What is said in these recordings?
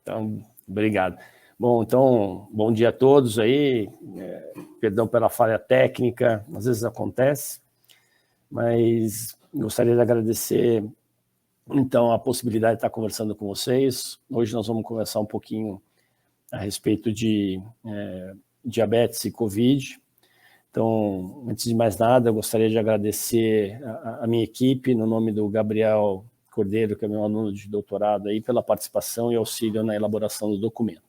Então, obrigado. Bom, então, bom dia a todos aí, perdão pela falha técnica, às vezes acontece, mas gostaria de agradecer, então, a possibilidade de estar conversando com vocês. Hoje nós vamos conversar um pouquinho a respeito de diabetes e Covid. Então, antes de mais nada, eu gostaria de agradecer a minha equipe, no nome do Gabriel Cordeiro, que é meu aluno de doutorado, aí, pela participação e auxílio na elaboração do documento.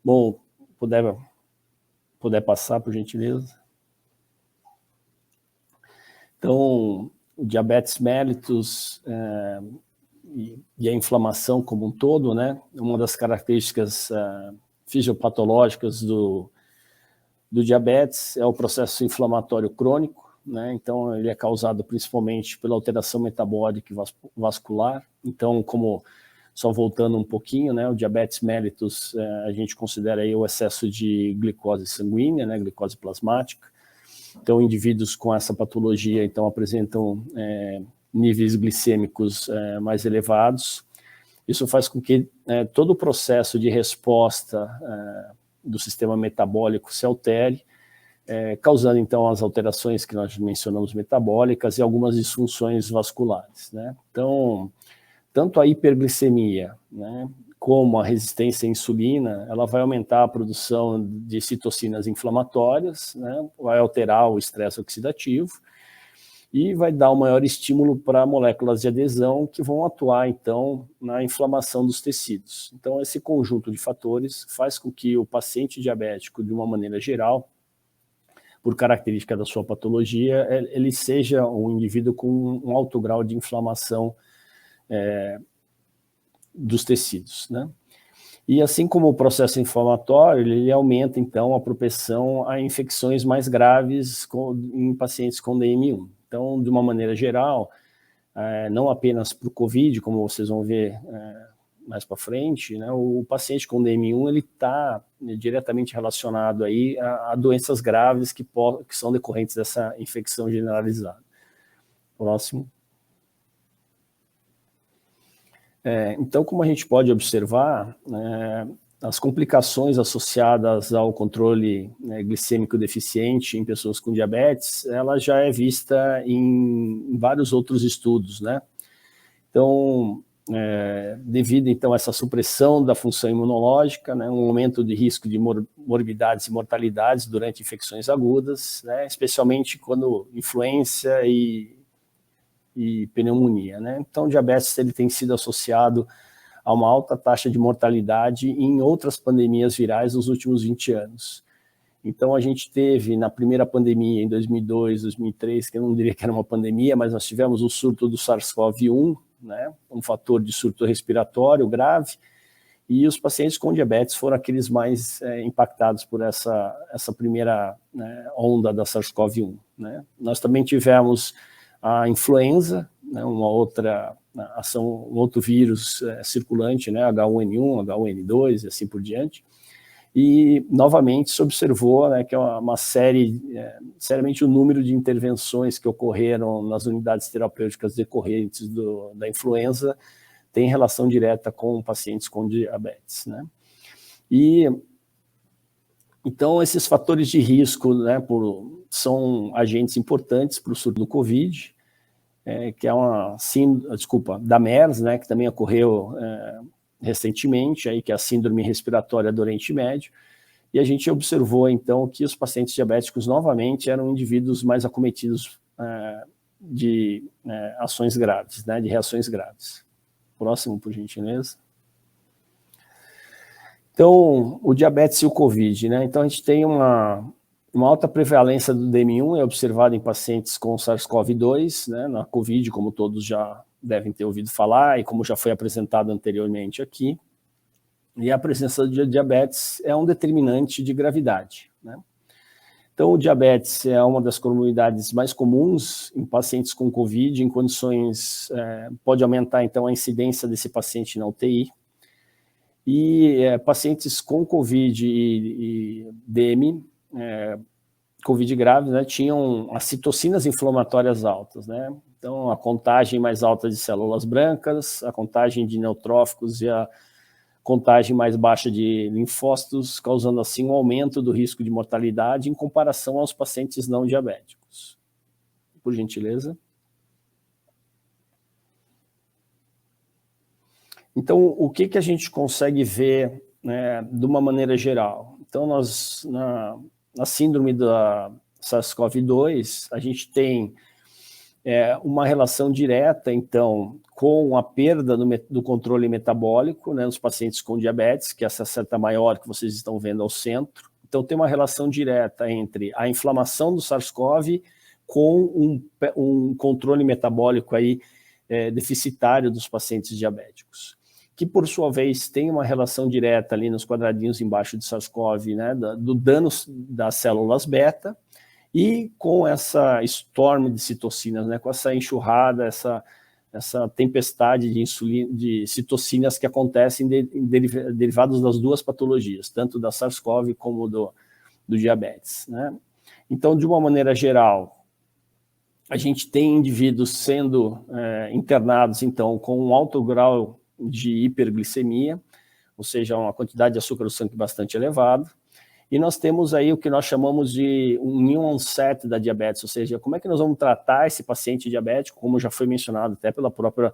Bom, puder passar, por gentileza. Então, o diabetes mellitus e a inflamação como um todo, né? Uma das características fisiopatológicas do diabetes é o processo inflamatório crônico, né? Então, ele é causado principalmente pela alteração metabólica e vascular. Então, só voltando um pouquinho, né? O diabetes mellitus, a gente considera aí o excesso de glicose sanguínea, né? Glicose plasmática. Então, indivíduos com essa patologia, então, apresentam níveis glicêmicos mais elevados. Isso faz com que todo o processo de resposta do sistema metabólico se altere, causando, então, as alterações que nós mencionamos metabólicas e algumas disfunções vasculares, né? Então, tanto a hiperglicemia, né, como a resistência à insulina, ela vai aumentar a produção de citocinas inflamatórias, né, vai alterar o estresse oxidativo e vai dar um maior estímulo para moléculas de adesão que vão atuar, então, na inflamação dos tecidos. Então, esse conjunto de fatores faz com que o paciente diabético, de uma maneira geral, por característica da sua patologia, ele seja um indivíduo com um alto grau de inflamação dos tecidos, né? E assim como o processo inflamatório, ele aumenta, então, a propensão a infecções mais graves em pacientes com DM1. Então, de uma maneira geral, não apenas para o COVID, como vocês vão ver mais para frente, né, o paciente com DM1 ele está diretamente relacionado aí a doenças graves que são decorrentes dessa infecção generalizada. Próximo. Então, como a gente pode observar, as complicações associadas ao controle glicêmico deficiente em pessoas com diabetes, ela já é vista em vários outros estudos, né? Então, devido então a essa supressão da função imunológica, né, um aumento de risco de morbidades e mortalidades durante infecções agudas, né, especialmente quando influenza e pneumonia, né? Então, o diabetes ele tem sido associado a uma alta taxa de mortalidade em outras pandemias virais nos últimos 20 anos. Então, a gente teve na primeira pandemia, em 2002, 2003, que eu não diria que era uma pandemia, mas nós tivemos o surto do SARS-CoV-1, né? Um fator de surto respiratório grave, e os pacientes com diabetes foram aqueles mais impactados por essa primeira onda da SARS-CoV-1, né? Nós também tivemos a influenza, né, uma outra ação, um outro vírus circulante, né, H1N1, H1N2 e assim por diante. E, novamente, se observou, né, que é uma seriamente o número de intervenções que ocorreram nas unidades terapêuticas decorrentes da influenza tem relação direta com pacientes com diabetes, né? E, então, esses fatores de risco, né, são agentes importantes para o surto do COVID, que é da MERS, né, que também ocorreu recentemente, aí, que é a síndrome respiratória do Oriente Médio, e a gente observou, então, que os pacientes diabéticos, novamente, eram indivíduos mais acometidos de ações graves, né, de reações graves. Próximo, por gentileza. Então, o diabetes e o COVID, né? Então, a gente tem uma alta prevalência do DM1, é observada em pacientes com SARS-CoV-2, né? Na COVID, como todos já devem ter ouvido falar, e como já foi apresentado anteriormente aqui. E a presença de diabetes é um determinante de gravidade, né? Então, o diabetes é uma das comorbidades mais comuns em pacientes com COVID, em condições, pode aumentar, então, a incidência desse paciente na UTI. E pacientes com COVID e DM, COVID grave, né, tinham as citocinas inflamatórias altas, né? Então, a contagem mais alta de células brancas, a contagem de neutróficos e a contagem mais baixa de linfócitos, causando assim um aumento do risco de mortalidade em comparação aos pacientes não diabéticos. Por gentileza. Então, o que a gente consegue ver, né, de uma maneira geral? Então, nós, na síndrome da SARS-CoV-2, a gente tem uma relação direta, então, com a perda do controle metabólico, né, nos pacientes com diabetes, que é essa seta maior que vocês estão vendo ao centro. Então, tem uma relação direta entre a inflamação do SARS-CoV com um controle metabólico aí, deficitário dos pacientes diabéticos, que, por sua vez, tem uma relação direta ali nos quadradinhos embaixo do SARS-CoV, né, do dano das células beta, e com essa storm de citocinas, né, com essa enxurrada, essa tempestade de citocinas que acontecem derivados das duas patologias, tanto da SARS-CoV como do diabetes, né? Então, de uma maneira geral, a gente tem indivíduos sendo internados, então, com um alto grau de hiperglicemia, ou seja, uma quantidade de açúcar no sangue bastante elevada, e nós temos aí o que nós chamamos de um new onset da diabetes, ou seja, como é que nós vamos tratar esse paciente diabético, como já foi mencionado até pela própria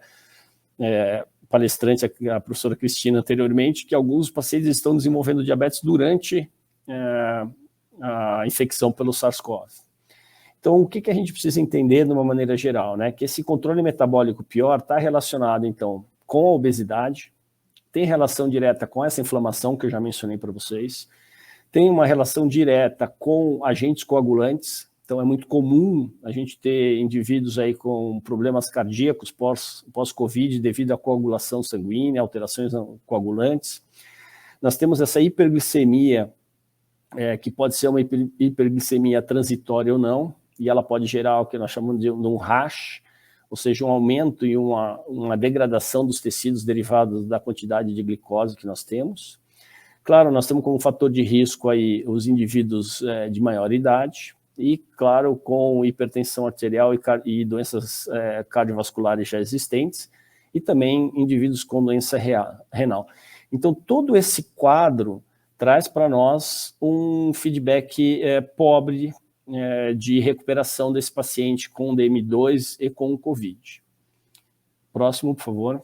palestrante, a professora Cristina, anteriormente, que alguns pacientes estão desenvolvendo diabetes durante a infecção pelo SARS-CoV. Então, o que a gente precisa entender de uma maneira geral, né? Que esse controle metabólico pior está relacionado, então, com a obesidade, tem relação direta com essa inflamação que eu já mencionei para vocês, tem uma relação direta com agentes coagulantes, então é muito comum a gente ter indivíduos aí com problemas cardíacos pós-Covid devido à coagulação sanguínea, alterações coagulantes. Nós temos essa hiperglicemia, que pode ser uma hiperglicemia transitória ou não, e ela pode gerar o que nós chamamos de um rash, ou seja, um aumento e uma degradação dos tecidos derivados da quantidade de glicose que nós temos. Claro, nós temos como fator de risco aí os indivíduos de maior idade e, claro, com hipertensão arterial e doenças cardiovasculares já existentes e também indivíduos com doença renal. Então, todo esse quadro traz para nós um feedback pobre de recuperação desse paciente com DM2 e com o COVID. Próximo, por favor.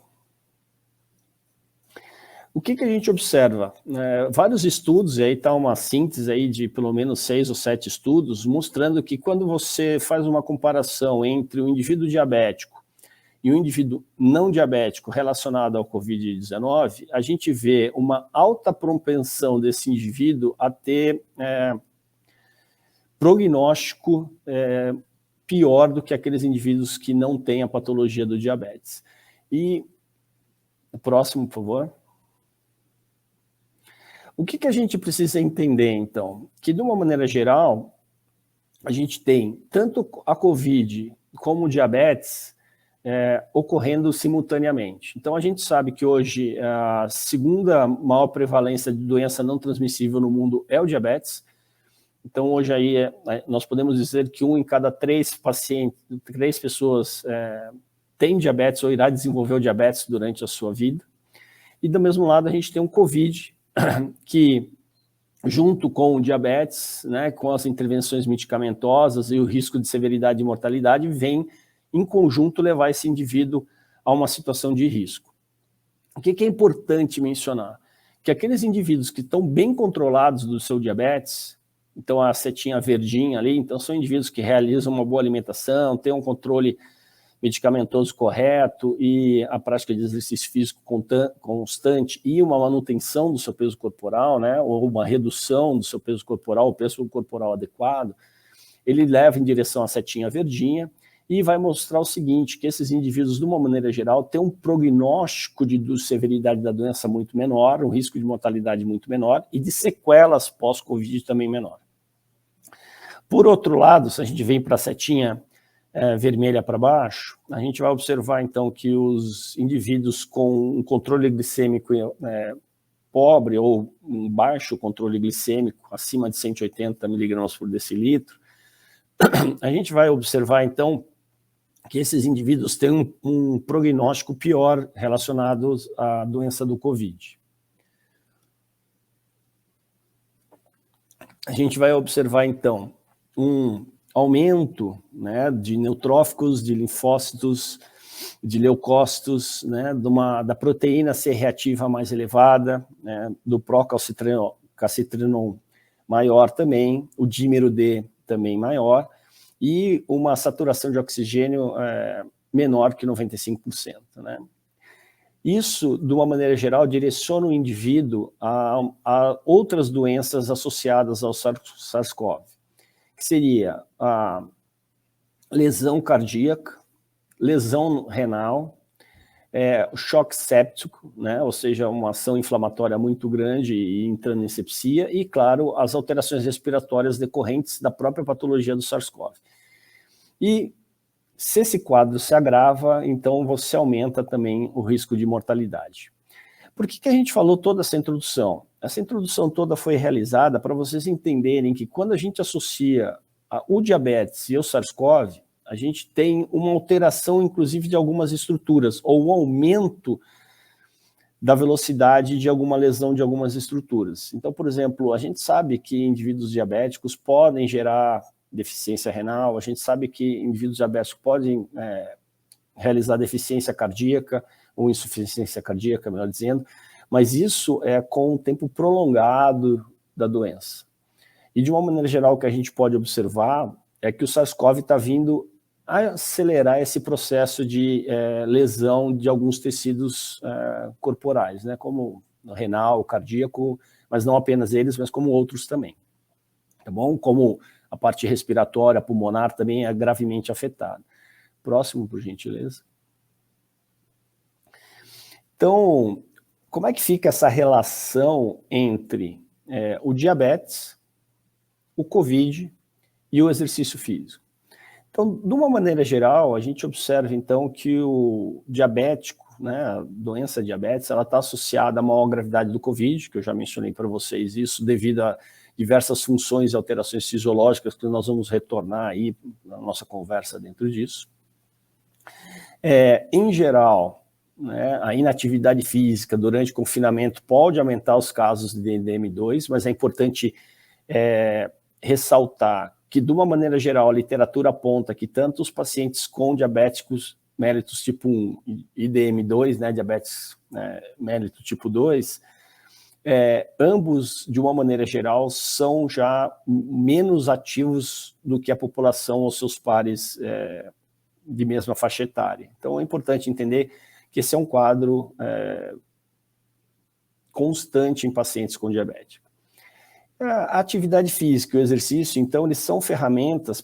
O que a gente observa? Vários estudos, e aí está uma síntese aí de pelo menos 6 ou 7 estudos, mostrando que quando você faz uma comparação entre o indivíduo diabético e o indivíduo não diabético relacionado ao COVID-19, a gente vê uma alta propensão desse indivíduo a ter prognóstico pior do que aqueles indivíduos que não têm a patologia do diabetes. E o próximo, por favor. O que a gente precisa entender, então? Que, de uma maneira geral, a gente tem tanto a COVID como o diabetes ocorrendo simultaneamente. Então, a gente sabe que hoje a segunda maior prevalência de doença não transmissível no mundo é o diabetes. Então, hoje aí nós podemos dizer que 1 em cada 3 pacientes, 3 pessoas tem diabetes ou irá desenvolver o diabetes durante a sua vida. E, do mesmo lado, a gente tem um COVID, que, junto com o diabetes, né, com as intervenções medicamentosas e o risco de severidade e mortalidade, vem, em conjunto, levar esse indivíduo a uma situação de risco. O que é importante mencionar? Que aqueles indivíduos que estão bem controlados do seu diabetes, então a setinha verdinha ali, então são indivíduos que realizam uma boa alimentação, têm um controle medicamentoso correto e a prática de exercício físico constante e uma manutenção do seu peso corporal, né, ou uma redução do seu peso corporal, o peso corporal adequado, ele leva em direção à setinha verdinha e vai mostrar o seguinte, que esses indivíduos, de uma maneira geral, têm um prognóstico de severidade da doença muito menor, um risco de mortalidade muito menor e de sequelas pós-Covid também menor. Por outro lado, se a gente vem para a setinha vermelha para baixo, a gente vai observar, então, que os indivíduos com um controle glicêmico pobre ou um baixo controle glicêmico, acima de 180 miligramas por decilitro, a gente vai observar, então, que esses indivíduos têm um prognóstico pior relacionado à doença do COVID. a gente vai observar, então, um aumento, né, de neutróficos, de linfócitos, de leucócitos, né, da proteína C reativa mais elevada, né, do procalcitrinon maior também, o dímero D também maior, e uma saturação de oxigênio menor que 95%. Né? Isso, de uma maneira geral, direciona o indivíduo a outras doenças associadas ao SARS-CoV, que seria a lesão cardíaca, lesão renal, choque séptico, né, ou seja, uma ação inflamatória muito grande e entrando em sepsia, e, claro, as alterações respiratórias decorrentes da própria patologia do SARS-CoV. E se esse quadro se agrava, então você aumenta também o risco de mortalidade. Por que a gente falou toda essa introdução? Essa introdução toda foi realizada para vocês entenderem que quando a gente associa o diabetes e o SARS-CoV, a gente tem uma alteração, inclusive, de algumas estruturas, ou um aumento da velocidade de alguma lesão de algumas estruturas. Então, por exemplo, a gente sabe que indivíduos diabéticos podem gerar deficiência renal, a gente sabe que indivíduos diabéticos podem realizar deficiência cardíaca, ou insuficiência cardíaca, melhor dizendo, mas isso é com o tempo prolongado da doença. E de uma maneira geral, o que a gente pode observar é que o SARS-CoV está vindo a acelerar esse processo de lesão de alguns tecidos corporais, né, como o renal, o cardíaco, mas não apenas eles, mas como outros também. Tá bom? Como a parte respiratória, pulmonar também é gravemente afetada. Próximo, por gentileza. Então, como é que fica essa relação entre o diabetes, o COVID e o exercício físico? Então, de uma maneira geral, a gente observa, então, que o diabético, né, a doença diabetes, ela está associada à maior gravidade do COVID, que eu já mencionei para vocês isso, devido a diversas funções e alterações fisiológicas que nós vamos retornar aí na nossa conversa dentro disso. Em geral, né, a inatividade física durante o confinamento pode aumentar os casos de DM2, mas é importante ressaltar que, de uma maneira geral, a literatura aponta que tanto os pacientes com diabéticos mellitus tipo 1 e DM2, né, diabetes mellitus tipo 2, ambos, de uma maneira geral, são já menos ativos do que a população ou seus pares de mesma faixa etária. Então, é importante entender que esse é um quadro constante em pacientes com diabetes. A atividade física e o exercício, então, eles são ferramentas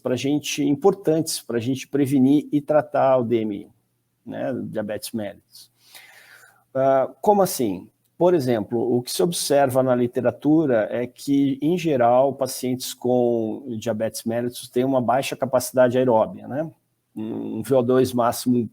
importantes para a gente prevenir e tratar o DMI, né, diabetes mellitus. Como assim? Por exemplo, o que se observa na literatura é que, em geral, pacientes com diabetes mellitus têm uma baixa capacidade aeróbia, né? Um VO2 máximo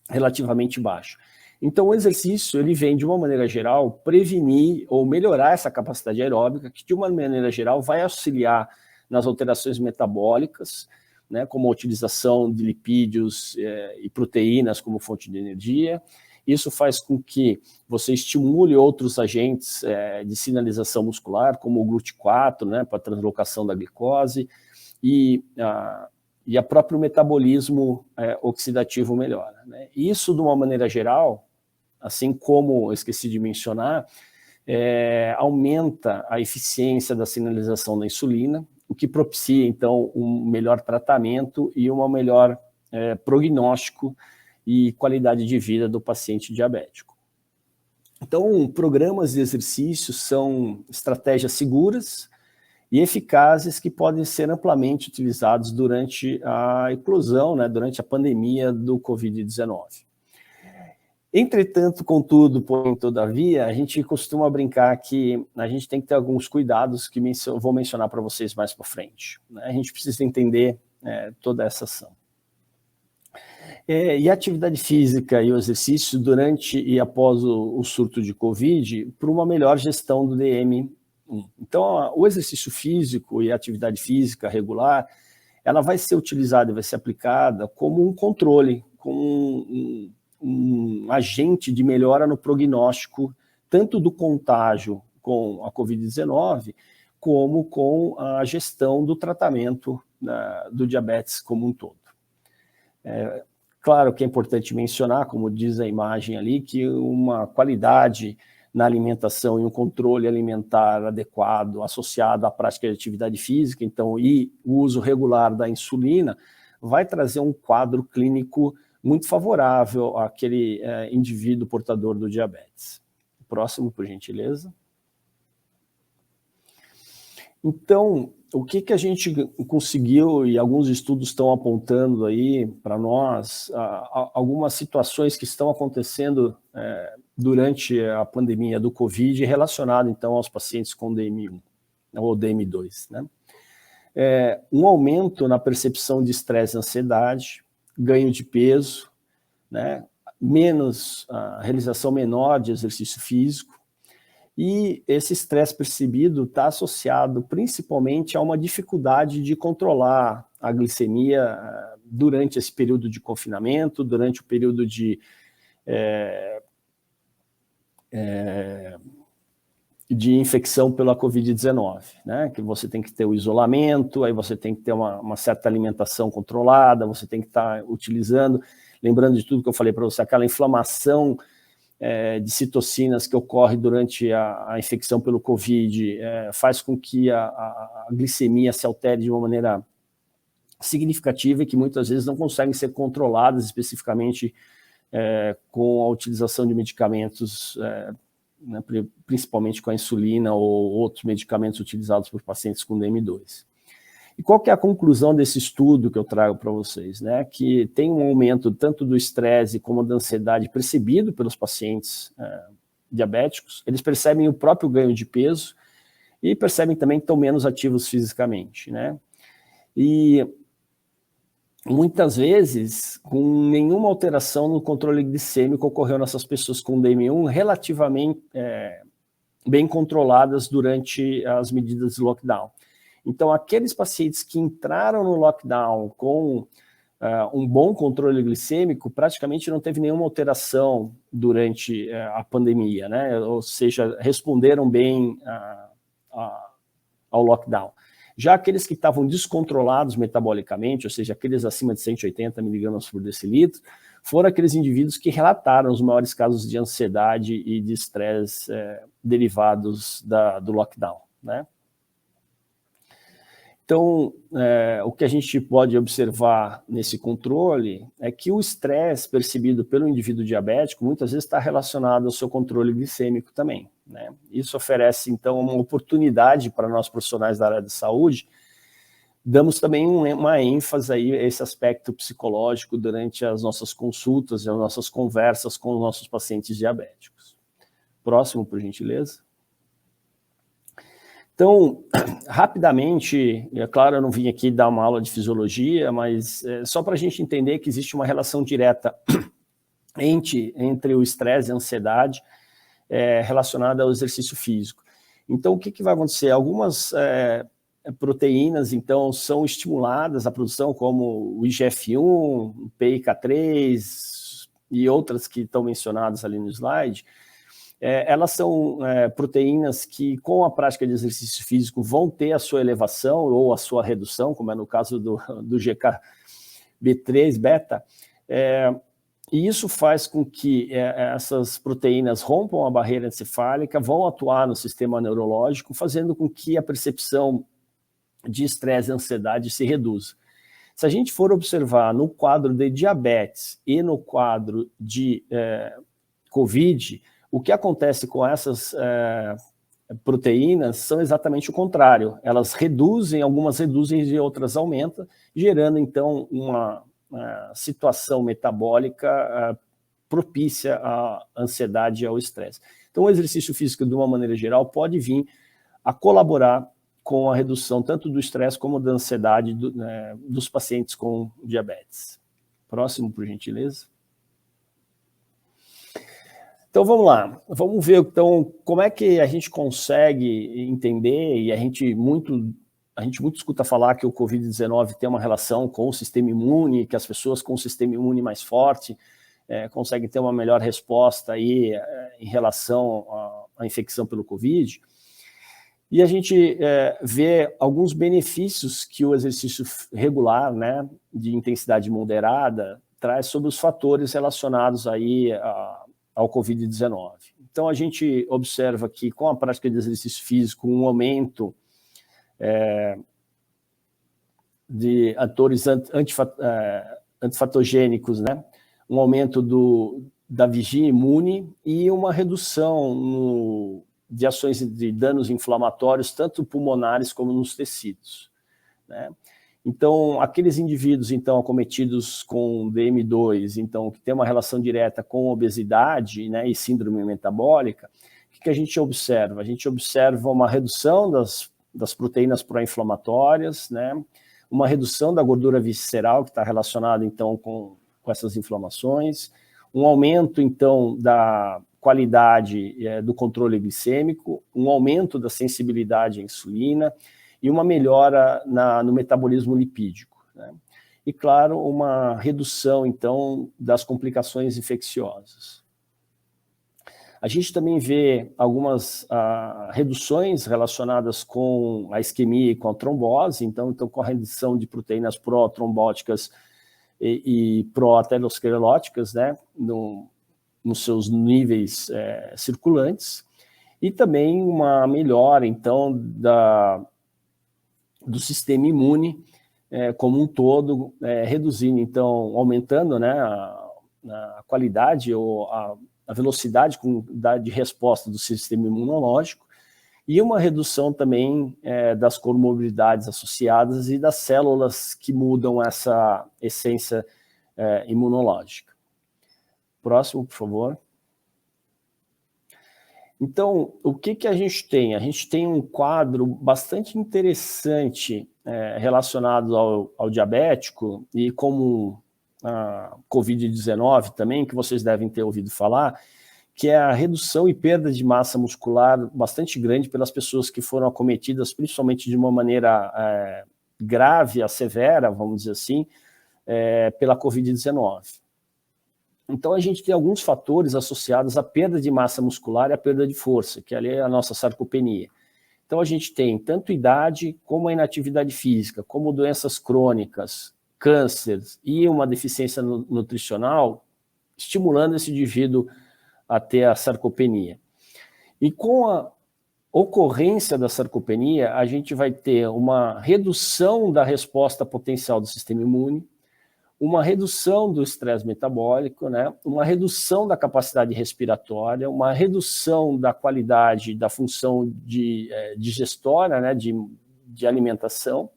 relativamente baixo. Então, o exercício, ele vem, de uma maneira geral, prevenir ou melhorar essa capacidade aeróbica, que, de uma maneira geral, vai auxiliar nas alterações metabólicas, né, como a utilização de lipídios e proteínas como fonte de energia. Isso faz com que você estimule outros agentes de sinalização muscular, como o GLUT4, né, para a translocação da glicose, e a próprio metabolismo oxidativo melhora. Né? Isso, de uma maneira geral, assim como eu esqueci de mencionar, aumenta a eficiência da sinalização da insulina, o que propicia, então, um melhor tratamento e um melhor prognóstico e qualidade de vida do paciente diabético. Então, programas de exercício são estratégias seguras e eficazes que podem ser amplamente utilizados durante a eclosão, né, durante a pandemia do Covid-19. Entretanto, contudo, porém, todavia, a gente costuma brincar que a gente tem que ter alguns cuidados que eu vou mencionar para vocês mais para frente. Né? A gente precisa entender toda essa ação. E a atividade física e o exercício durante e após o surto de Covid para uma melhor gestão do DM1. Então, o exercício físico e a atividade física regular, ela vai ser utilizada e vai ser aplicada como um controle, como um agente de melhora no prognóstico, tanto do contágio com a Covid-19, como com a gestão do tratamento do diabetes como um todo. Claro que é importante mencionar, como diz a imagem ali, que uma qualidade na alimentação e um controle alimentar adequado, associado à prática de atividade física, então, e o uso regular da insulina, vai trazer um quadro clínico muito favorável àquele indivíduo portador do diabetes. Próximo, por gentileza. Então, o que a gente conseguiu, e alguns estudos estão apontando aí para nós, algumas situações que estão acontecendo durante a pandemia do Covid, relacionado então aos pacientes com DM1 ou DM2, né? Um aumento na percepção de estresse e ansiedade, ganho de peso, né? A realização menor de exercício físico, e esse estresse percebido está associado principalmente a uma dificuldade de controlar a glicemia durante esse período de confinamento, durante o período de infecção pela Covid-19, né? Que você tem que ter o isolamento, aí você tem que ter uma certa alimentação controlada, você tem que estar utilizando, lembrando de tudo que eu falei para você, aquela inflamação de citocinas que ocorre durante a infecção pelo Covid, faz com que a glicemia se altere de uma maneira significativa e que muitas vezes não conseguem ser controladas especificamente com a utilização de medicamentos, né, principalmente com a insulina ou outros medicamentos utilizados por pacientes com DM2. E qual que é a conclusão desse estudo que eu trago para vocês? Né? Que tem um aumento tanto do estresse como da ansiedade percebido pelos pacientes diabéticos, eles percebem o próprio ganho de peso e percebem também que estão menos ativos fisicamente, né? E muitas vezes, com nenhuma alteração no controle glicêmico ocorreu nessas pessoas com DM1 relativamente bem controladas durante as medidas de lockdown. Então, aqueles pacientes que entraram no lockdown com um bom controle glicêmico, praticamente não teve nenhuma alteração durante a pandemia, né? Ou seja, responderam bem ao lockdown. Já aqueles que estavam descontrolados metabolicamente, ou seja, aqueles acima de 180 miligramas por decilitro, foram aqueles indivíduos que relataram os maiores casos de ansiedade e de estresse derivados do lockdown, né? Então, o que a gente pode observar nesse controle é que o estresse percebido pelo indivíduo diabético muitas vezes está relacionado ao seu controle glicêmico também, né? Isso oferece, então, uma oportunidade para nós profissionais da área de saúde. Damos também uma ênfase aí a esse aspecto psicológico durante as nossas consultas e as nossas conversas com os nossos pacientes diabéticos. Próximo, por gentileza. Então, rapidamente, é claro, eu não vim aqui dar uma aula de fisiologia, mas só para a gente entender que existe uma relação direta entre o estresse e a ansiedade relacionada ao exercício físico. Então, o que vai acontecer? Algumas proteínas, então, são estimuladas a produção, como o IGF-1, o PIK3 e outras que estão mencionadas ali no slide. Elas são proteínas que, com a prática de exercício físico, vão ter a sua elevação ou a sua redução, como é no caso do GKB3 beta, e isso faz com que essas proteínas rompam a barreira encefálica, vão atuar no sistema neurológico, fazendo com que a percepção de estresse e ansiedade se reduza. Se a gente for observar no quadro de diabetes e no quadro de COVID, o que acontece com essas proteínas são exatamente o contrário. Elas reduzem, algumas reduzem e outras aumentam, gerando então uma situação metabólica propícia à ansiedade e ao estresse. Então o exercício físico, de uma maneira geral, pode vir a colaborar com a redução tanto do estresse como da ansiedade dos pacientes com diabetes. Próximo, por gentileza. Então vamos lá, vamos ver então como é que a gente consegue entender, e a gente muito escuta falar que o Covid-19 tem uma relação com o sistema imune, que as pessoas com o sistema imune mais forte conseguem ter uma melhor resposta aí, em relação à infecção pelo Covid. E a gente vê alguns benefícios que o exercício regular, né, de intensidade moderada, traz sobre os fatores relacionados aí ao Covid-19. Então, a gente observa que, com a prática de exercício físico, um aumento de atores antifatogênicos, né, um aumento da vigia imune e uma redução de ações de danos inflamatórios, tanto pulmonares como nos tecidos, né? Então, aqueles indivíduos, então, acometidos com DM2, então, que tem uma relação direta com obesidade, né, e síndrome metabólica, o que a gente observa? A gente observa uma redução das proteínas pró-inflamatórias, né, uma redução da gordura visceral, que está relacionada, então, com essas inflamações, um aumento, então, da qualidade do controle glicêmico, um aumento da sensibilidade à insulina e uma melhora no metabolismo lipídico, né? E, claro, uma redução, então, das complicações infecciosas. A gente também vê algumas reduções relacionadas com a isquemia e com a trombose, então com a redução de proteínas pró-trombóticas e pró-aterosclerolóticas, né, nos seus níveis circulantes, e também uma melhora, então, do sistema imune como um todo, reduzindo, então, aumentando, né, a qualidade ou a velocidade de resposta do sistema imunológico, e uma redução também das comorbidades associadas e das células que mudam essa essência imunológica. Próximo, por favor. Então, o que a gente tem? A gente tem um quadro bastante interessante relacionado ao diabético e como a Covid-19 também, que vocês devem ter ouvido falar, que é a redução e perda de massa muscular bastante grande pelas pessoas que foram acometidas, principalmente de uma maneira grave a severa, vamos dizer assim, pela Covid-19. Então, a gente tem alguns fatores associados à perda de massa muscular e à perda de força, que ali é a nossa sarcopenia. Então, a gente tem tanto idade como a inatividade física, como doenças crônicas, cânceres e uma deficiência nutricional, estimulando esse indivíduo a ter a sarcopenia. E com a ocorrência da sarcopenia, a gente vai ter uma redução da resposta potencial do sistema imune, uma redução do estresse metabólico, né? Uma redução da capacidade respiratória, uma redução da qualidade da função digestória, né? de alimentação.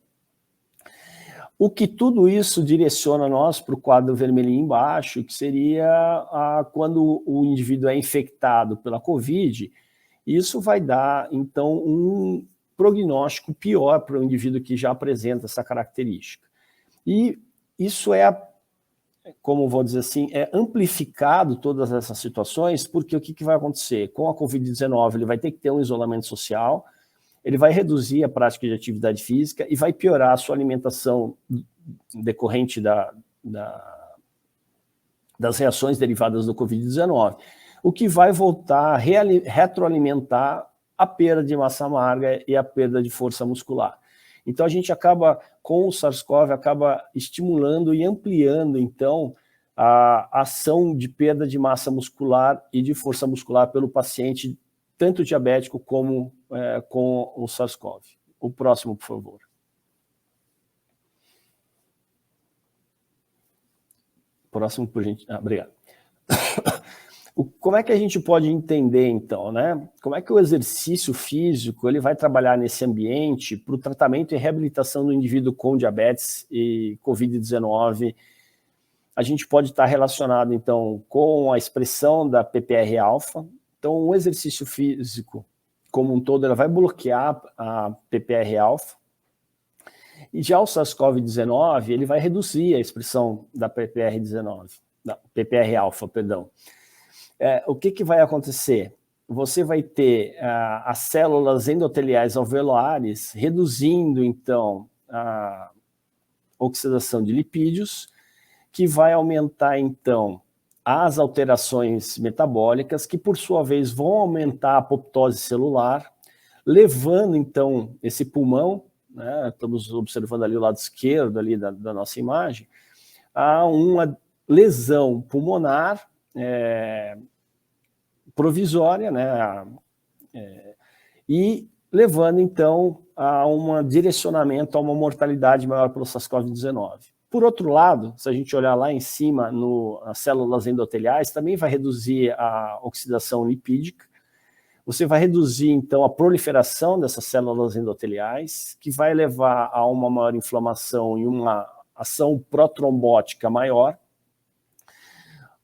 O que tudo isso direciona nós para o quadro vermelhinho embaixo, que seria quando o indivíduo é infectado pela Covid, isso vai dar, então, um prognóstico pior para o indivíduo que já apresenta essa característica. E isso como vou dizer assim, amplificado todas essas situações, porque o que vai acontecer? Com a Covid-19, ele vai ter que ter um isolamento social, ele vai reduzir a prática de atividade física e vai piorar a sua alimentação decorrente das reações derivadas do Covid-19, o que vai voltar a retroalimentar a perda de massa magra e a perda de força muscular. Então, a gente acaba, com o SARS-CoV, acaba estimulando e ampliando, então, a ação de perda de massa muscular e de força muscular pelo paciente, tanto diabético como com o SARS-CoV. O próximo, por favor. Próximo, por gente. Obrigado. Como é que a gente pode entender, então, né? Como é que o exercício físico ele vai trabalhar nesse ambiente para o tratamento e reabilitação do indivíduo com diabetes e Covid-19? A gente pode estar relacionado, então, com a expressão da PPR-alfa. Então, o exercício físico, como um todo, ele vai bloquear a PPR-alfa. E já o SARS-CoV-19, ele vai reduzir a expressão da PPR-alfa, perdão. O que vai acontecer? Você vai ter as células endoteliais alveolares reduzindo, então, a oxidação de lipídios, que vai aumentar, então, as alterações metabólicas, que, por sua vez, vão aumentar a apoptose celular, levando, então, esse pulmão, né, estamos observando ali o lado esquerdo ali da nossa imagem, a uma lesão pulmonar provisória, né, e levando, então, a um direcionamento a uma mortalidade maior pelo SARS-CoV-19. Por outro lado, se a gente olhar lá em cima, as células endoteliais, também vai reduzir a oxidação lipídica, você vai reduzir, então, a proliferação dessas células endoteliais, que vai levar a uma maior inflamação e uma ação protrombótica maior.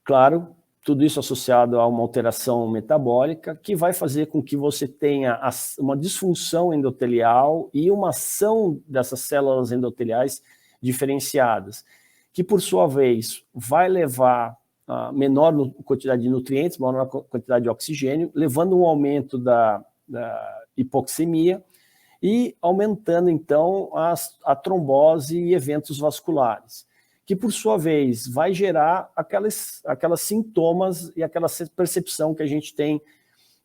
Claro, tudo isso associado a uma alteração metabólica, que vai fazer com que você tenha uma disfunção endotelial e uma ação dessas células endoteliais diferenciadas, que, por sua vez, vai levar a menor quantidade de nutrientes, menor quantidade de oxigênio, levando um aumento da hipoxemia e aumentando, então, a trombose e eventos vasculares, que, por sua vez, vai gerar aquelas sintomas e aquela percepção que a gente tem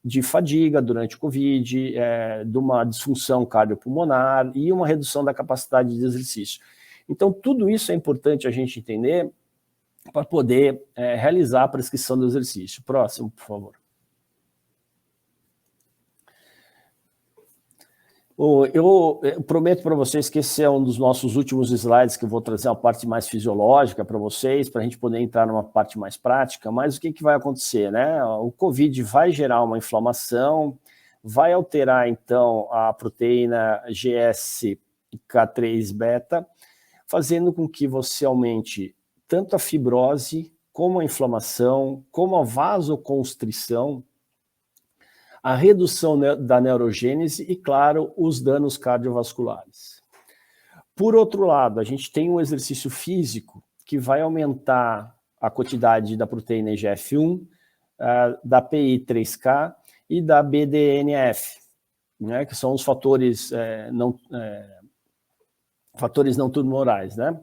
de fadiga durante o Covid, de uma disfunção cardiopulmonar e uma redução da capacidade de exercício. Então, tudo isso é importante a gente entender para poder realizar a prescrição do exercício. Próximo, por favor. Eu prometo para vocês que esse é um dos nossos últimos slides, que eu vou trazer uma parte mais fisiológica para vocês, para a gente poder entrar numa parte mais prática, mas o que vai acontecer, né? O COVID vai gerar uma inflamação, vai alterar, então, a proteína GSK3-beta, fazendo com que você aumente tanto a fibrose, como a inflamação, como a vasoconstrição, a redução da neurogênese e, claro, os danos cardiovasculares. Por outro lado, a gente tem um exercício físico que vai aumentar a quantidade da proteína IGF-1, da PI3K e da BDNF, né, que são os fatores não tumorais, né?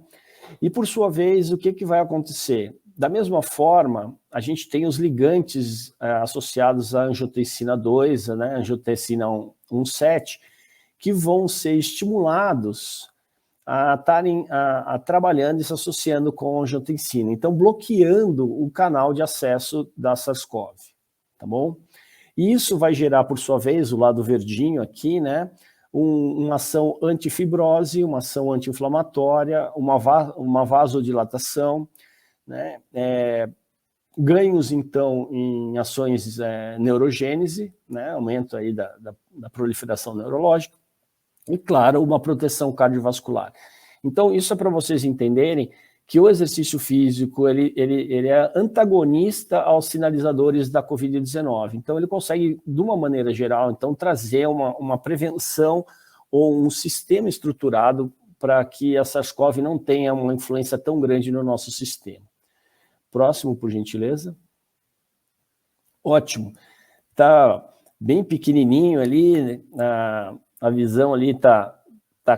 E, por sua vez, o que vai acontecer? Da mesma forma, a gente tem os ligantes associados à angiotensina 2, né, angiotensina 1,7, que vão ser estimulados a estarem trabalhando e se associando com a angiotensina, então bloqueando o canal de acesso da SARS-CoV, tá bom? E isso vai gerar, por sua vez, o lado verdinho aqui, né, uma ação antifibrose, uma ação anti-inflamatória, uma vasodilatação, né, ganhos, então, em ações neurogênese, né, aumento aí da proliferação neurológica, e, claro, uma proteção cardiovascular. Então, isso é para vocês entenderem que o exercício físico ele é antagonista aos sinalizadores da Covid-19. Então, ele consegue, de uma maneira geral, então, trazer uma prevenção ou um sistema estruturado para que a SARS-CoV não tenha uma influência tão grande no nosso sistema. Próximo, por gentileza. Ótimo. Está bem pequenininho ali, a visão ali está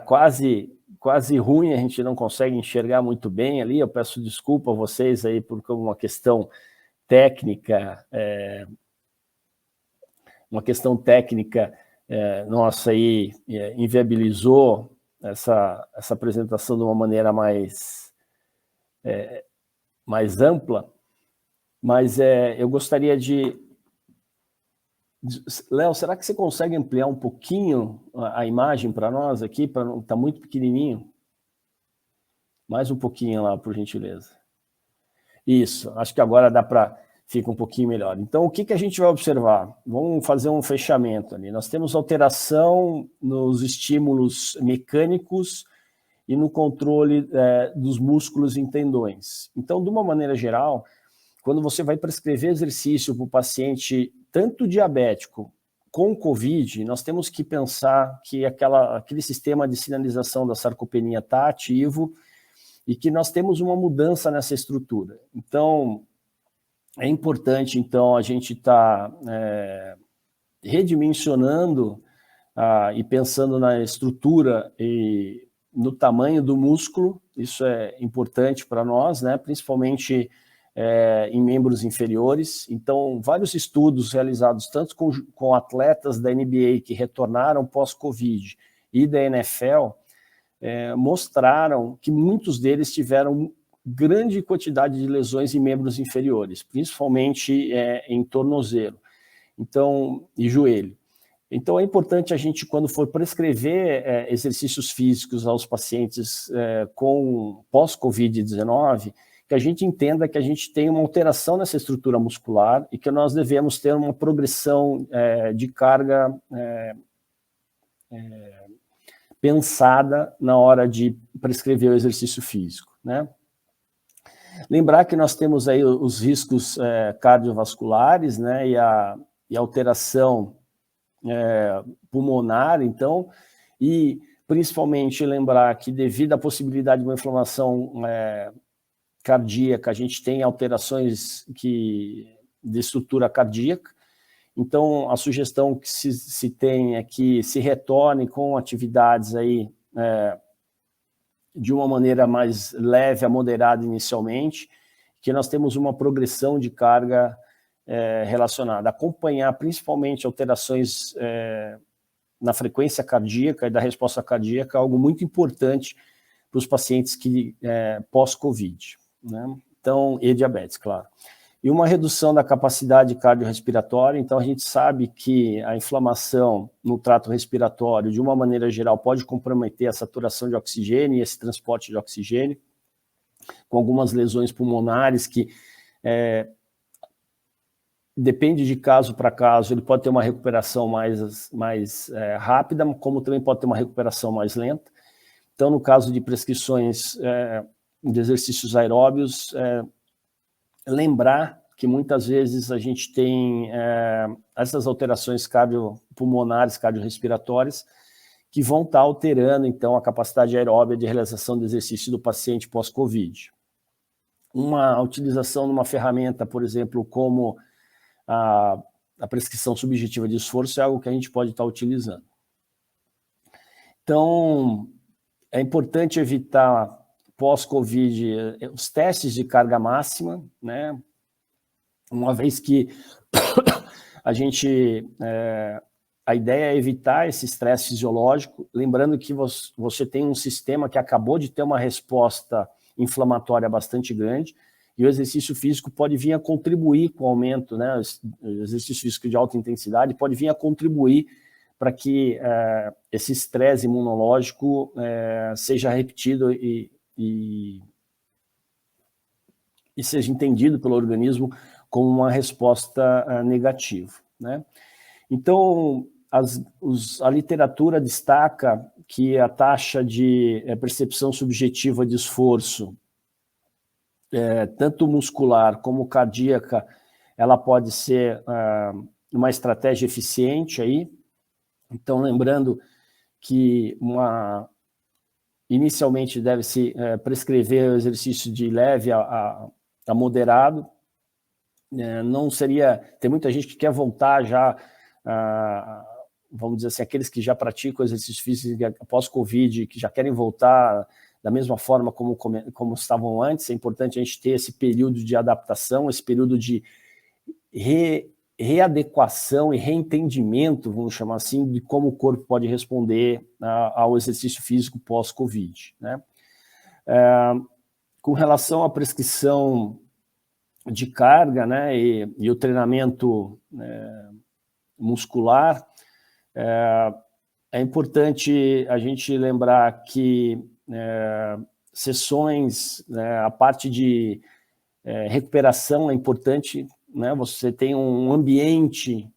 quase ruim, a gente não consegue enxergar muito bem ali. Eu peço desculpa a vocês aí por uma questão técnica, nossa aí inviabilizou essa apresentação de uma maneira mais ampla, mas eu gostaria de... Léo, será que você consegue ampliar um pouquinho a imagem para nós aqui? Está muito pequenininho. Mais um pouquinho lá, por gentileza. Isso, acho que agora fica um pouquinho melhor. Então, o que a gente vai observar? Vamos fazer um fechamento ali. Nós temos alteração nos estímulos mecânicos e no controle dos músculos e tendões. Então, de uma maneira geral, quando você vai prescrever exercício para o paciente, tanto diabético com COVID, nós temos que pensar que aquele sistema de sinalização da sarcopenia está ativo e que nós temos uma mudança nessa estrutura. Então, é importante, então, a gente estar redimensionando e pensando na estrutura e no tamanho do músculo. Isso é importante para nós, né? Principalmente em membros inferiores. Então, vários estudos realizados tanto com atletas da NBA que retornaram pós-Covid e da NFL mostraram que muitos deles tiveram grande quantidade de lesões em membros inferiores, principalmente em tornozelo, então, e joelho. Então, é importante a gente, quando for prescrever exercícios físicos aos pacientes com pós-Covid-19, que a gente entenda que a gente tem uma alteração nessa estrutura muscular e que nós devemos ter uma progressão de carga pensada na hora de prescrever o exercício físico, né? Lembrar que nós temos aí os riscos cardiovasculares, né, e a alteração pulmonar, então, e principalmente lembrar que devido à possibilidade de uma inflamação cardíaca, a gente tem alterações de estrutura cardíaca. Então, a sugestão que se tem é que se retorne com atividades aí de uma maneira mais leve a moderada inicialmente, que nós temos uma progressão de carga relacionada. Acompanhar principalmente alterações na frequência cardíaca e da resposta cardíaca, algo muito importante para os pacientes que pós-Covid, né? Então, e diabetes, claro. E uma redução da capacidade cardiorrespiratória. Então, a gente sabe que a inflamação no trato respiratório, de uma maneira geral, pode comprometer a saturação de oxigênio e esse transporte de oxigênio, com algumas lesões pulmonares que depende de caso para caso, ele pode ter uma recuperação mais rápida, como também pode ter uma recuperação mais lenta. Então, no caso de prescrições de exercícios aeróbios, lembrar que muitas vezes a gente tem essas alterações cardiopulmonares, cardiorrespiratórias, que vão estar alterando, então, a capacidade aeróbia de realização do exercício do paciente pós-Covid. Uma utilização de uma ferramenta, por exemplo, como a prescrição subjetiva de esforço, é algo que a gente pode estar utilizando. Então, é importante evitar pós-Covid os testes de carga máxima, né? Uma vez que a ideia é evitar esse estresse fisiológico, lembrando que você tem um sistema que acabou de ter uma resposta inflamatória bastante grande, e o exercício físico pode vir a contribuir com o aumento, né? O exercício físico de alta intensidade pode vir a contribuir para que esse estresse imunológico seja repetido e seja entendido pelo organismo como uma resposta negativa, né? Então, a literatura destaca que a taxa de percepção subjetiva de esforço, tanto muscular como cardíaca, ela pode ser uma estratégia eficiente aí. Então, lembrando que inicialmente deve-se prescrever o exercício de leve a moderado. Não seria... Tem muita gente que quer voltar já, vamos dizer assim, aqueles que já praticam exercício físico após Covid, que já querem voltar da mesma forma como estavam antes. É importante a gente ter esse período de adaptação, esse período de readequação e reentendimento, vamos chamar assim, de como o corpo pode responder ao exercício físico pós-Covid, né? Com relação à prescrição de carga, né, e o treinamento muscular, é importante a gente lembrar que sessões, a parte de recuperação é importante, né? Você tem um ambiente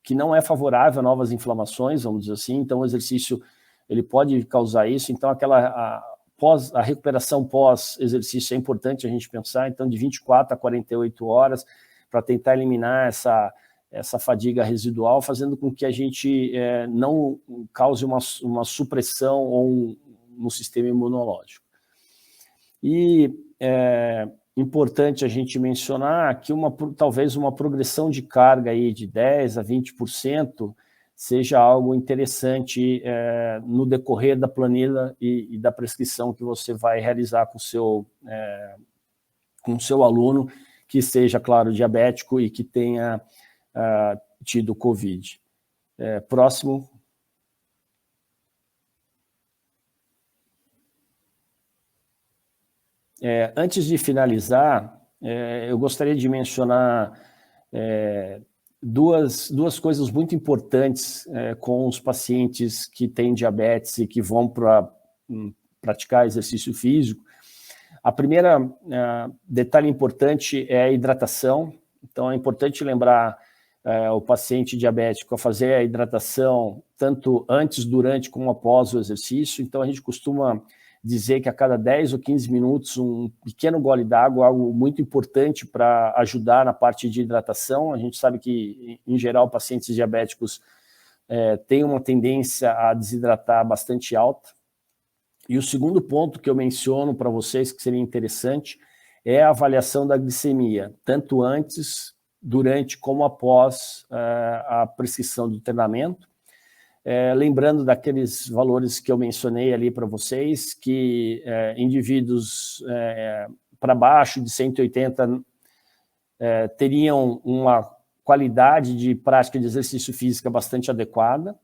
que não é favorável a novas inflamações, vamos dizer assim, então o exercício ele pode causar isso. Então a recuperação pós-exercício é importante a gente pensar, então de 24 a 48 horas, para tentar eliminar essa fadiga residual, fazendo com que a gente não cause uma supressão no sistema imunológico. E importante a gente mencionar que talvez uma progressão de carga aí de 10% a 20% seja algo interessante no decorrer da planilha e da prescrição que você vai realizar com com o seu aluno que seja, claro, diabético e que tenha tido Covid. Próximo. Antes de finalizar, eu gostaria de mencionar duas coisas muito importantes com os pacientes que têm diabetes e que vão para praticar exercício físico. A primeira detalhe importante é a hidratação. Então, é importante lembrar o paciente diabético a fazer a hidratação tanto antes, durante, como após o exercício. Então, a gente costuma dizer que a cada 10 ou 15 minutos um pequeno gole d'água é algo muito importante para ajudar na parte de hidratação. A gente sabe que, em geral, pacientes diabéticos têm uma tendência a desidratar bastante alta. E o segundo ponto que eu menciono para vocês, que seria interessante, é a avaliação da glicemia, tanto antes, durante, como após a prescrição do treinamento. Lembrando daqueles valores que eu mencionei ali para vocês, que indivíduos para baixo de 180 teriam uma qualidade de prática de exercício físico bastante adequada,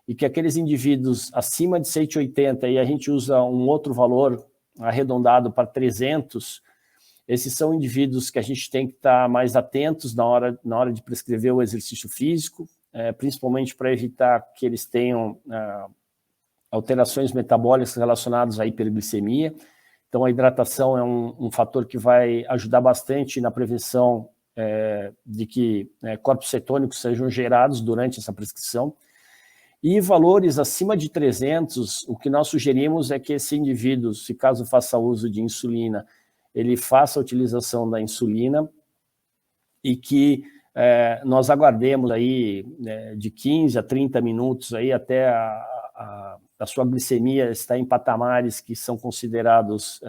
e que aqueles indivíduos acima de 180, e a gente usa um outro valor arredondado para 300, esses são indivíduos que a gente tem que estar mais atentos na hora de prescrever o exercício físico, principalmente para evitar que eles tenham alterações metabólicas relacionadas à hiperglicemia. Então, a hidratação é um fator que vai ajudar bastante na prevenção de que corpos cetônicos sejam gerados durante essa prescrição. E valores acima de 300, o que nós sugerimos é que esse indivíduo, se caso faça uso de insulina, ele faça a utilização da insulina e que nós aguardemos aí de 15 a 30 minutos aí até a sua glicemia estar em patamares que são considerados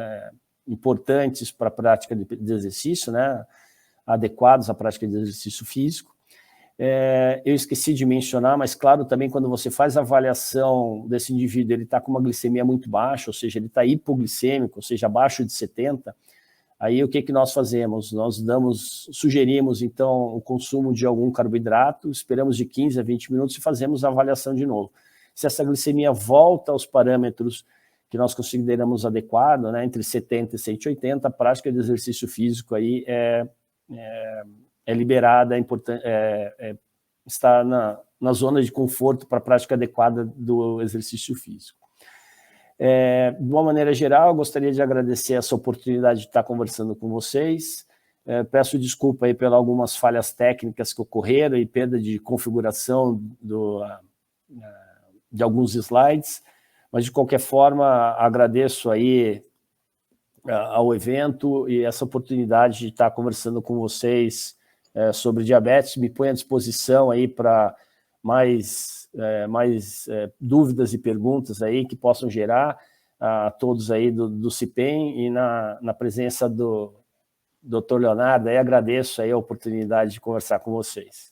importantes para a prática de exercício, né, adequados à prática de exercício físico. Eu esqueci de mencionar, mas claro, também quando você faz a avaliação desse indivíduo, ele está com uma glicemia muito baixa, ou seja, ele está hipoglicêmico, ou seja, abaixo de 70, aí o que nós fazemos? Nós sugerimos, então, o consumo de algum carboidrato, esperamos de 15 a 20 minutos e fazemos a avaliação de novo. Se essa glicemia volta aos parâmetros que nós consideramos adequados, né, entre 70 e 180, a prática de exercício físico aí é liberada, está na zona de conforto para a prática adequada do exercício físico. De uma maneira geral, eu gostaria de agradecer essa oportunidade de estar conversando com vocês. Peço desculpa aí pelas algumas falhas técnicas que ocorreram e perda de configuração de alguns slides, mas de qualquer forma agradeço aí ao evento e essa oportunidade de estar conversando com vocês sobre diabetes. Me ponho à disposição aí para mais dúvidas e perguntas aí que possam gerar a todos aí do CIPEM e na presença do Dr. Leonardo. Aí agradeço aí a oportunidade de conversar com vocês.